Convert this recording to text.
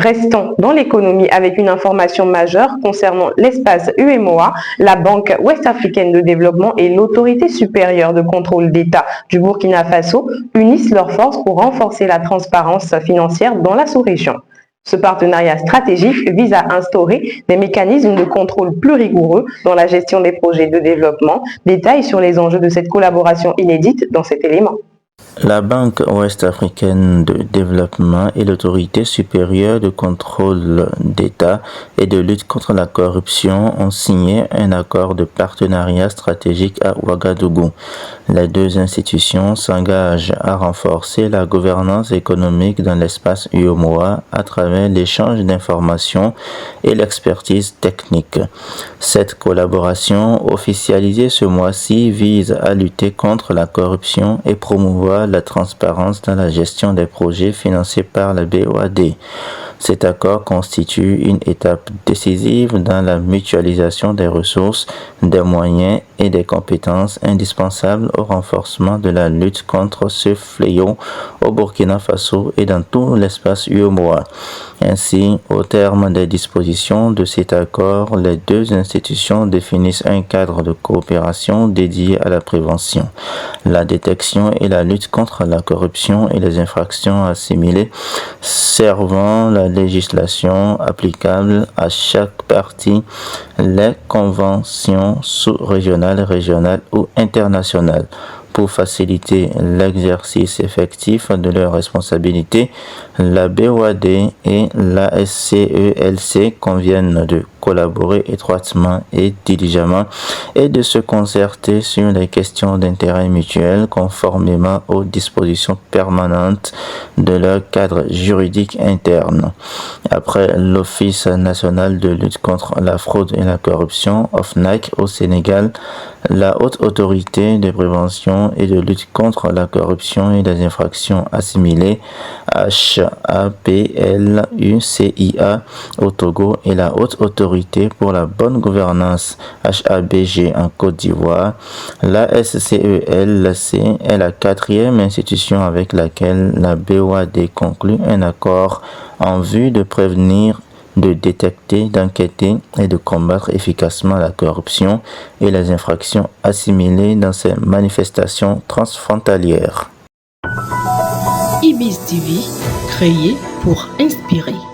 Restons dans l'économie avec une information majeure concernant l'espace UEMOA. La Banque ouest-africaine de développement et l'Autorité supérieure de contrôle d'État du Burkina Faso unissent leurs forces pour renforcer la transparence financière dans la sous-région. Ce partenariat stratégique vise à instaurer des mécanismes de contrôle plus rigoureux dans la gestion des projets de développement. Détails sur les enjeux de cette collaboration inédite dans cet élément. La Banque ouest-africaine de développement et l'Autorité supérieure de contrôle d'État et de lutte contre la corruption ont signé un accord de partenariat stratégique à Ouagadougou. Les deux institutions s'engagent à renforcer la gouvernance économique dans l'espace UEMOA à travers l'échange d'informations et l'expertise technique. Cette collaboration, officialisée ce mois-ci, vise à lutter contre la corruption et promouvoir la transparence dans la gestion des projets financés par la BOAD. Cet accord constitue une étape décisive dans la mutualisation des ressources, des moyens et des compétences indispensables au renforcement de la lutte contre ce fléau au Burkina Faso et dans tout l'espace UEMOA. Ainsi, au terme des dispositions de cet accord, les deux institutions définissent un cadre de coopération dédié à la prévention, la détection et la lutte contre la corruption et les infractions assimilées, servant la législation applicable à chaque partie, les conventions sous-régionales, régionales ou internationales. Pour faciliter l'exercice effectif de leurs responsabilités, la BOAD et la SCELC conviennent de collaborer étroitement et diligemment et de se concerter sur les questions d'intérêt mutuel conformément aux dispositions permanentes de leur cadre juridique interne. Après l'Office national de lutte contre la fraude et la corruption, OFNAC au Sénégal, la Haute Autorité de prévention et de lutte contre la corruption et les infractions assimilées, HAPLUCIA au Togo et la Haute Autorité pour la bonne gouvernance, HABG en Côte d'Ivoire. La SCELC est la quatrième institution avec laquelle la BOAD conclut un accord en vue de prévenir, de détecter, d'enquêter et de combattre efficacement la corruption et les infractions assimilées dans ces manifestations transfrontalières. Ibis TV, créé pour inspirer.